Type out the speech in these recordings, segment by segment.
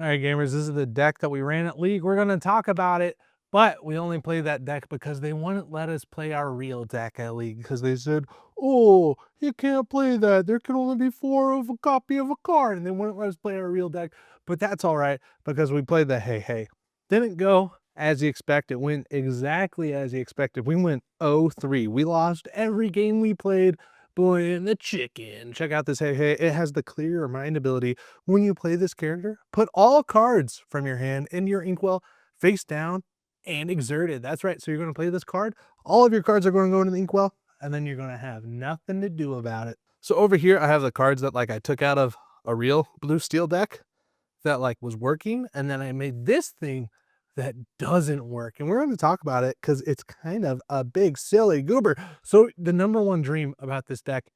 All right, gamers, this is the deck that we ran at League. We're going to talk about it, but we only played that deck because they wouldn't let us play our real deck at League because they said, oh, you can't play that. There can only be 4 of a copy of a card, and they wouldn't let us play our real deck. But that's all right because we played the HeiHei. Didn't go as you expect. It went exactly as you expected. We went 0-3. We lost every game we played. Boy, and the chicken. Check out this HeiHei. It has the clear remind ability. When you play this character, put all cards from your hand into your inkwell face down and exerted. That's right. So you're going to play this card. All of your cards are going to go into the inkwell, and then you're going to have nothing to do about it. So over here, I have the cards that I took out of a real blue steel deck that was working, and then I made this thing that doesn't work. And we're going to talk about it because it's kind of a big silly goober. So the number one dream about this deck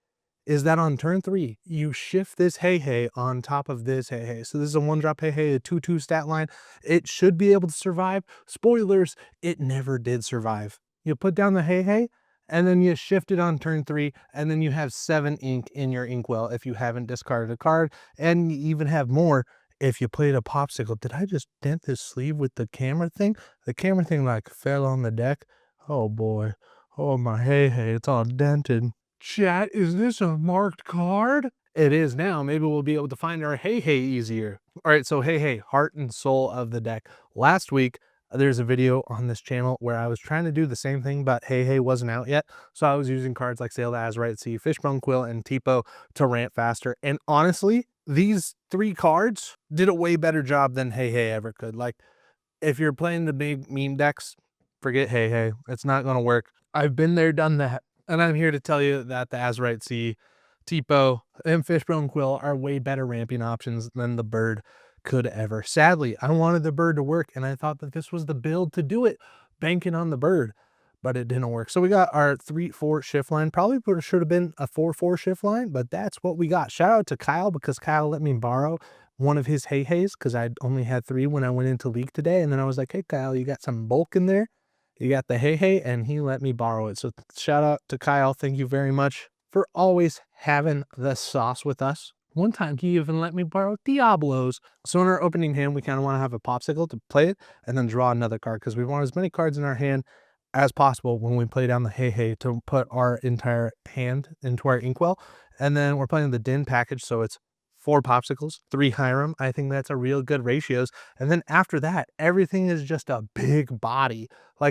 is that on turn 3, you shift this HeiHei on top of this HeiHei. So this is a 1-drop HeiHei, a 2/2 stat line. It should be able to survive. Spoilers, it never did survive. You put down the HeiHei, and then you shift it on turn 3, and then you have 7 ink in your inkwell if you haven't discarded a card, and you even have more if you played a popsicle. Did I just dent this sleeve with the camera thing? The camera thing fell on the deck. Oh boy. Oh my HeiHei, it's all dented. Chat, is this a marked card? It is now. Maybe we'll be able to find our HeiHei easier. All right, so HeiHei, heart and soul of the deck. Last week, there's a video on this channel where I was trying to do the same thing, but HeiHei wasn't out yet. So I was using cards like Sail to Azurite Sea, Fishbone Quill, and Tipo to ramp faster. And honestly, these 3 cards did a way better job than HeiHei ever could. If you're playing the big meme decks, forget HeiHei. It's not going to work. I've been there, done that. And I'm here to tell you that the Azurite Sea, Tipo, and Fishbone Quill are way better ramping options than the bird could ever. Sadly, I wanted the bird to work, and I thought that this was the build to do it, banking on the bird, but it didn't work. So we got our 3-4 shift line. Probably should have been a 4-4 shift line, but that's what we got. Shout out to Kyle because Kyle let me borrow one of his HeiHeis because I only had 3 when I went into League today. And then I was like, hey, Kyle, you got some bulk in there? You got the HeiHei, and he let me borrow it. So shout out to Kyle. Thank you very much for always having the sauce with us. One time he even let me borrow Diablos. So in our opening hand, we kind of want to have a popsicle to play it and then draw another card because we want as many cards in our hand as possible when we play down the HeiHei to put our entire hand into our inkwell. And then we're playing the Din package, so it's 4 popsicles, 3 Hiram. I think that's a real good ratios. And then after that, everything is just a big body.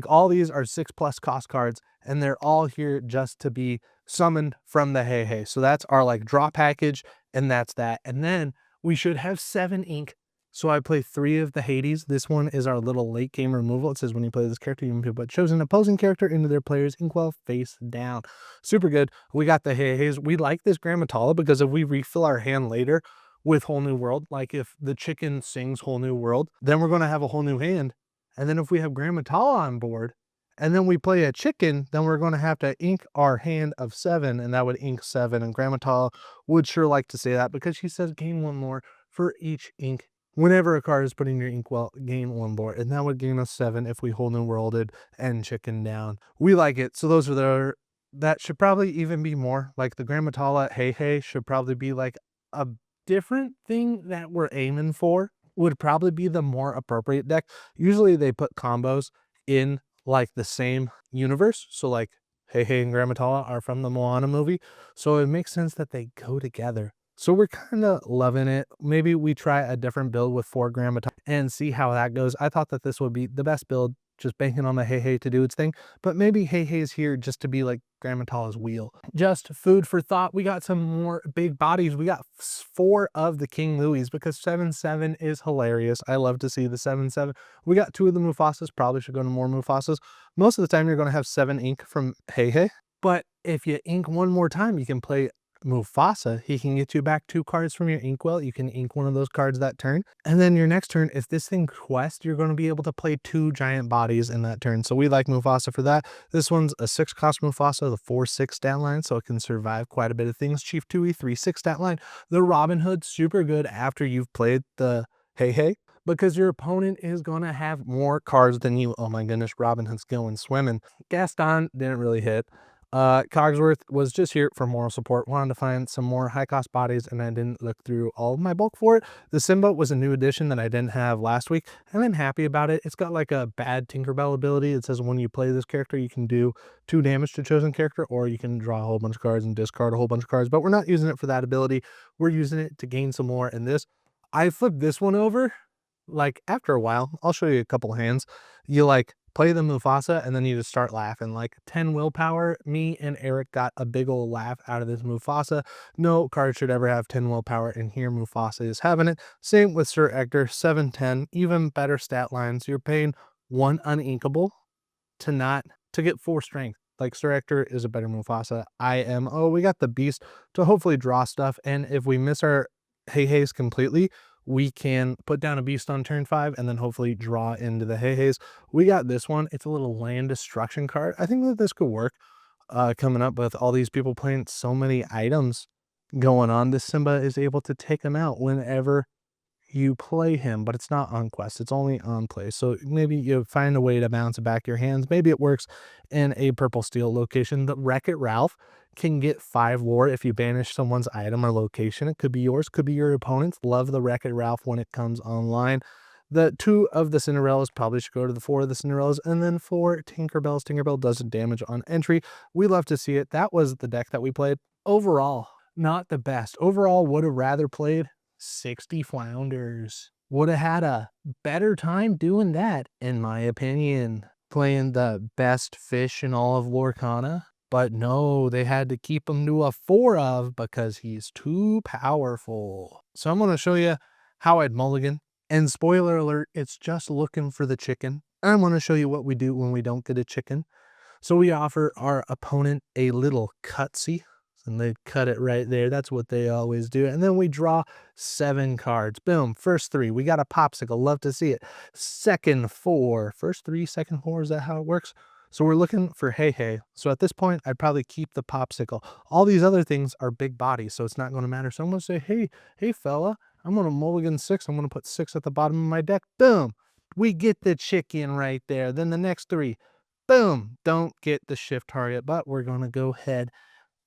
All these are 6+ cost cards, and they're all here just to be summoned from the HeiHei. So that's our draw package, and that's that. And then we should have 7 ink. So I play 3 of the Hades. This one is our little late game removal. It says when you play this character, you can put chosen opposing character into their player's inkwell face down. Super good. We got the HeiHeis. We like this Grammatala because if we refill our hand later with Whole New World, like if the chicken sings Whole New World, then we're going to have a whole new hand. And then if we have Grammatala on board, and then we play a chicken, then we're going to have to ink our hand of 7, and that would ink 7. And Grammatala would sure like to say that because she says gain 1 more for each ink. Whenever a card is put in your inkwell, gain 1 more, and that would gain us 7 if we Whole New Worlded and chicken down. We like it. So those are that should probably even be more. The Grammatala HeiHei should probably be a different thing that we're aiming for. Would probably be the more appropriate deck. Usually they put combos in the same universe. So HeiHei and Grammatala are from the Moana movie. So it makes sense that they go together. So we're kind of loving it. Maybe we try a different build with 4 Grammatala and see how that goes. I thought that this would be the best build, just banking on the HeiHei to do its thing. But maybe HeiHei is here just to be like Grammatala's wheel. Just food for thought. We got some more big bodies. We got 4 of the King Louis because 7/7 is hilarious. I love to see the 7/7. We got 2 of the Mufasas. Probably should go to more Mufasas. Most of the time you're going to have 7 ink from HeiHei. But if you ink 1 more time, you can play Mufasa. He can get you back 2 cards from your inkwell. You can ink 1 of those cards that turn. And then your next turn, if this thing quests, you're going to be able to play 2 giant bodies in that turn. So we like Mufasa for that. This one's a 6 cost Mufasa, the 4/6 stat line, so it can survive quite a bit of things. Chief Tui, 3/6 stat line. The Robin Hood, super good after you've played the HeiHei, because your opponent is going to have more cards than you. Oh my goodness, Robin Hood's going swimming. Gaston didn't really hit. Cogsworth was just here for moral support. Wanted to find some more high cost bodies, and I didn't look through all of my bulk for it. The Simba was a new addition that I didn't have last week, and I'm happy about it. It's got like a bad Tinkerbell ability. It says when you play this character, you can do 2 damage to chosen character, or you can draw a whole bunch of cards and discard a whole bunch of cards, but we're not using it for that ability. We're using it to gain some more in this. I flipped this one over, like after a while. I'll show you a couple hands. You like play the Mufasa, and then you just start laughing. Like 10 willpower, me and Eric got a big old laugh out of this Mufasa. No card should ever have 10 willpower, and here Mufasa is having it. Same with Sir Ector, 710, even better stat lines. You're paying 1 uninkable to get 4 strength. Like Sir Ector is a better Mufasa. We got the beast to hopefully draw stuff, and if we miss our HeiHeis completely, we can put down a beast on turn 5 and then hopefully draw into the HeiHeis. We got this one. It's a little land destruction card. I think that this could work coming up with all these people playing so many items going on. This Simba is able to take them out whenever you play him, but it's not on quest. It's only on play. So maybe you find a way to bounce it back your hands. Maybe it works in a purple steel location. The Wreck-It Ralph can get 5 lore if you banish someone's item or location. It could be yours, could be your opponent's. Love the Wreck-It Ralph when it comes online. The 2 of the Cinderellas probably should go to the 4 of the Cinderellas, and then 4 Tinkerbells. Tinkerbell does damage on entry. We love to see it. That was the deck that we played. Overall, not the best. Overall, would have rather played 60 flounders. Would have had a better time doing that, in my opinion. Playing the best fish in all of Lorcana. But no, they had to keep him to a 4 of because he's too powerful. So I'm going to show you how I'd mulligan. And spoiler alert, it's just looking for the chicken. I'm going to show you what we do when we don't get a chicken. So we offer our opponent a little cutsy, and they cut it right there. That's what they always do. And then we draw 7 cards. Boom. First 3. We got a popsicle. Love to see it. Second 4. First 3, second 4. Is that how it works? So we're looking for HeiHei. So at this point, I'd probably keep the popsicle. All these other things are big bodies, so it's not going to matter. So I'm going to say, hey, fella, I'm going to mulligan 6. I'm going to put 6 at the bottom of my deck. Boom. We get the chicken right there. Then the next 3. Boom. Don't get the shift target, but we're going to go ahead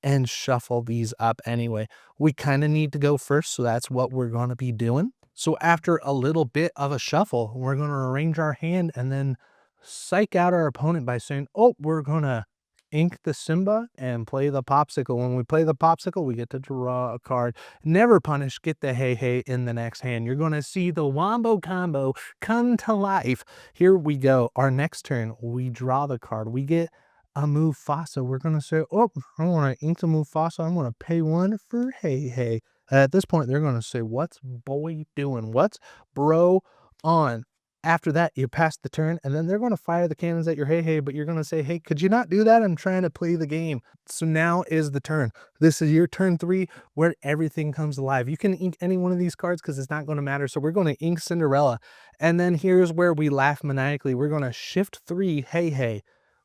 and shuffle these up anyway. We kind of need to go first, so that's what we're going to be doing. So after a little bit of a shuffle, we're going to arrange our hand and then psych out our opponent by saying, oh, we're going to ink the Simba and play the popsicle. When we play the popsicle, we get to draw a card. Never punish, get the HeiHei in the next hand. You're going to see the wombo combo come to life. Here we go. Our next turn, we draw the card. We get a Mufasa. We're going to say, oh, I want to ink the Mufasa. I'm going to pay 1 for HeiHei. At this point, they're going to say, what's boy doing? What's bro on? After that, you pass the turn, and then they're going to fire the cannons at your HeiHei, but you're going to say, hey, could you not do that? I'm trying to play the game. So now is the turn. This is your turn 3 where everything comes alive. You can ink any one of these cards because it's not going to matter. So we're going to ink Cinderella. And then here's where we laugh maniacally. We're going to shift 3 HeiHei.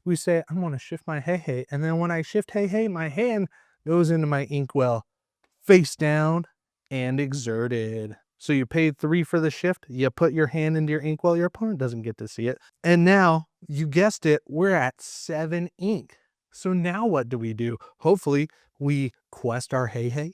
We say, I'm going to shift my HeiHei. And then when I shift HeiHei, my hand goes into my inkwell, face down and exerted. So you paid 3 for the shift. You put your hand into your inkwell. Your opponent doesn't get to see it. And now, you guessed it, we're at 7 ink. So now what do we do? Hopefully, we quest our HeiHei.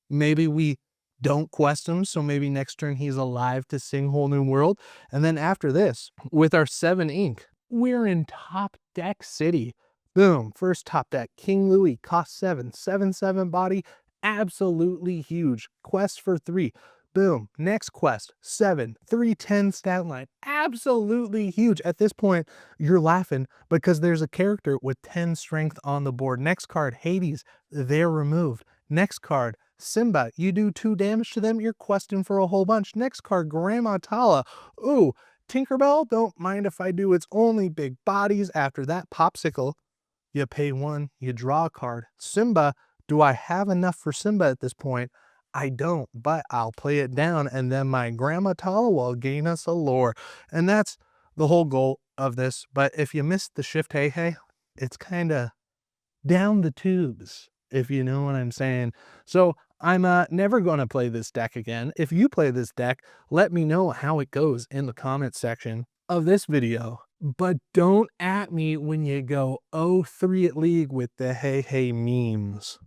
Maybe we don't quest him, so maybe next turn he's alive to sing Whole New World. And then after this, with our 7 ink, we're in top deck city. Boom, first top deck, King Louis, cost 7, 7/7 body, absolutely huge. Quest for 3. Boom, next quest, 7, 310 stat line, absolutely huge. At this point, you're laughing because there's a character with 10 strength on the board. Next card, Hades, they're removed. Next card, Simba, you do 2 damage to them, you're questing for a whole bunch. Next card, Grandma Tala, ooh, Tinkerbell, don't mind if I do, it's only big bodies. After that, Popsicle, you pay 1, you draw a card. Simba, do I have enough for Simba at this point? I don't, but I'll play it down, and then my Grandma Tala will gain us a lore. And that's the whole goal of this. But if you missed the shift HeiHei, it's kind of down the tubes, if you know what I'm saying. So I'm never going to play this deck again. If you play this deck, let me know how it goes in the comments section. of this video. But don't at me when you go 0-3 at League with the HeiHei memes.